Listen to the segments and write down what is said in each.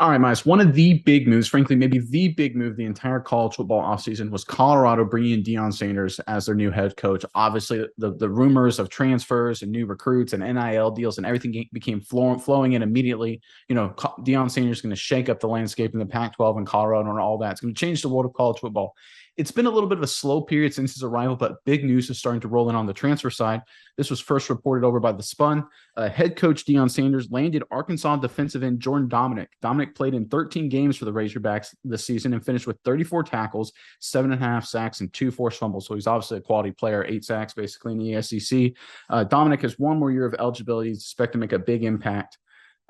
All right, Miles. One of the big moves, frankly, maybe the big move the entire college football offseason was Colorado bringing in Deion Sanders as their new head coach. Obviously, the rumors of transfers and new recruits and NIL deals and everything became flowing in immediately. Deion Sanders is going to shake up the landscape in the Pac-12 and Colorado and all that. It's going to change the world of college football. It's been a little bit of a slow period since his arrival, but big news is starting to roll in on the transfer side. This was first reported over by The Spun. Head coach Deion Sanders landed Arkansas defensive end Jordan Dominic. Dominic played in 13 games for the Razorbacks this season and finished with 34 tackles, 7.5 sacks, and 2 forced fumbles. So he's obviously a quality player, 8 sacks basically in the SEC. Dominic has one more year of eligibility. He's expected to make a big impact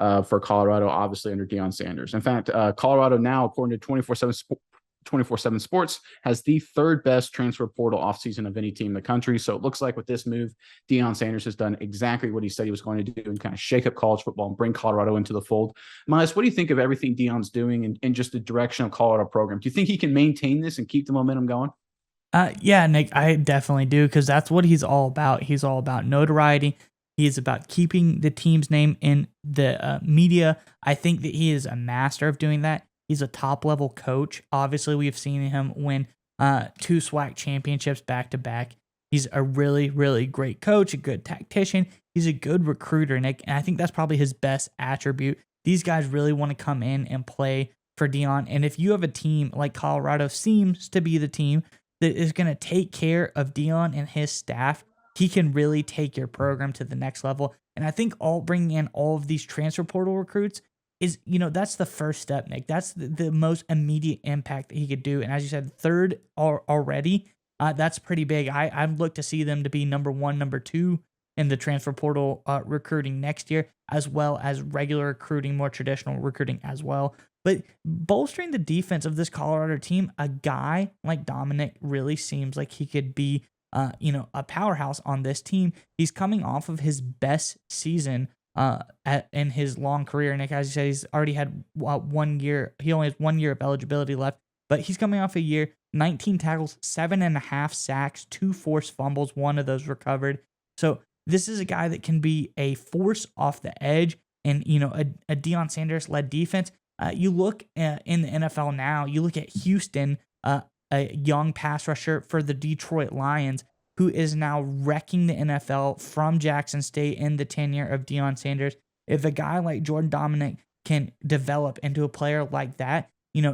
for Colorado, obviously under Deion Sanders. In fact, Colorado now, according to 24/7 Sports, has the third best transfer portal offseason of any team in the country. So it looks like with this move, Deion Sanders has done exactly what he said he was going to do and kind of shake up college football and bring Colorado into the fold. Miles, what do you think of everything Deion's doing and just the direction of Colorado program? Do you think he can maintain this and keep the momentum going? Yeah, Nick, I definitely do, because that's what he's all about. He's all about notoriety. He's about keeping the team's name in the media. I think that he is a master of doing that. He's a top-level coach. Obviously, we've seen him win 2 SWAC championships back-to-back. He's a really, really great coach, a good tactician. He's a good recruiter, Nick, and I think that's probably his best attribute. These guys really want to come in and play for Deion, and if you have a team like Colorado seems to be the team that is going to take care of Deion and his staff, he can really take your program to the next level. And I think bringing in all of these transfer portal recruits is, that's the first step, Nick. That's the most immediate impact that he could do. And as you said, third already, that's pretty big. I'd look to see them to be number 1, number 2 in the transfer portal recruiting next year, as well as regular recruiting, more traditional recruiting as well. But bolstering the defense of this Colorado team, a guy like Dominic really seems like he could be a powerhouse on this team. He's coming off of his best season in his long career. Nick, as you said, he's already had 1 year. He only has 1 year of eligibility left, but he's coming off a year, 19 tackles, 7.5 sacks, 2 forced fumbles, 1 of those recovered. So this is a guy that can be a force off the edge, and a Deion Sanders led defense. You look in the NFL now. You look at Houston, a young pass rusher for the Detroit Lions, who is now wrecking the NFL from Jackson State in the tenure of Deion Sanders. If a guy like Jordan Dominic can develop into a player like that,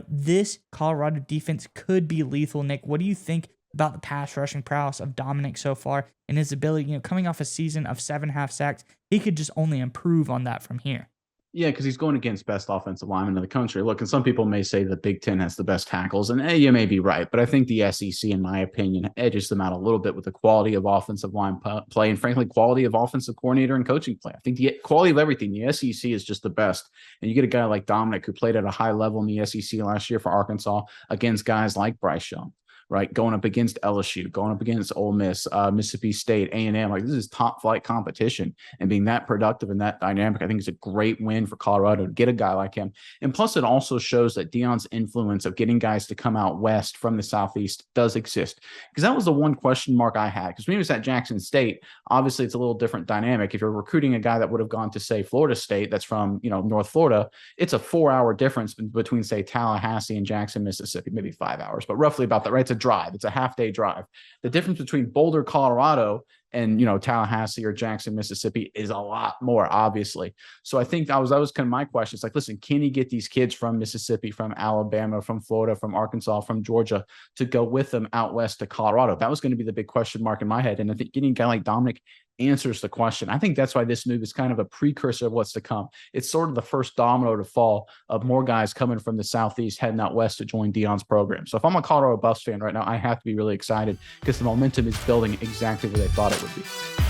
this Colorado defense could be lethal. Nick, what do you think about the pass rushing prowess of Dominic so far and his ability, coming off a season of 7.5 sacks? He could just only improve on that from here. Yeah, because he's going against best offensive linemen in the country. Look, and some people may say the Big Ten has the best tackles, and you may be right, but I think the SEC, in my opinion, edges them out a little bit with the quality of offensive line play and, frankly, quality of offensive coordinator and coaching play. I think the quality of everything, the SEC is just the best. And you get a guy like Dominic who played at a high level in the SEC last year for Arkansas against guys like Bryce Young, right? Going up against LSU, going up against Ole Miss, Mississippi State, A&M. Like, this is top flight competition, and being that productive and that dynamic, I think is a great win for Colorado to get a guy like him. And plus, it also shows that Deion's influence of getting guys to come out west from the Southeast does exist. Because that was the one question mark I had. Because when he was at Jackson State, obviously it's a little different dynamic. If you're recruiting a guy that would have gone to, say, Florida State, that's from, North Florida, it's a 4-hour difference between, say, Tallahassee and Jackson, Mississippi, maybe 5 hours, but roughly about that, right? It's a drive. It's a half-day drive. The difference between Boulder, Colorado, and Tallahassee or Jackson, Mississippi is a lot more, obviously. So I think that was kind of my question. It's like, listen, can he get these kids from Mississippi, from Alabama, from Florida, from Arkansas, from Georgia to go with them out west to Colorado? That was going to be the big question mark in my head. And I think getting a guy like Dominic answers the question. I think that's why this move is kind of a precursor of what's to come. It's sort of the first domino to fall of more guys coming from the Southeast heading out west to join Deion's program. So if I'm a Colorado Buffs fan right now, I have to be really excited because the momentum is building exactly where they thought it would be.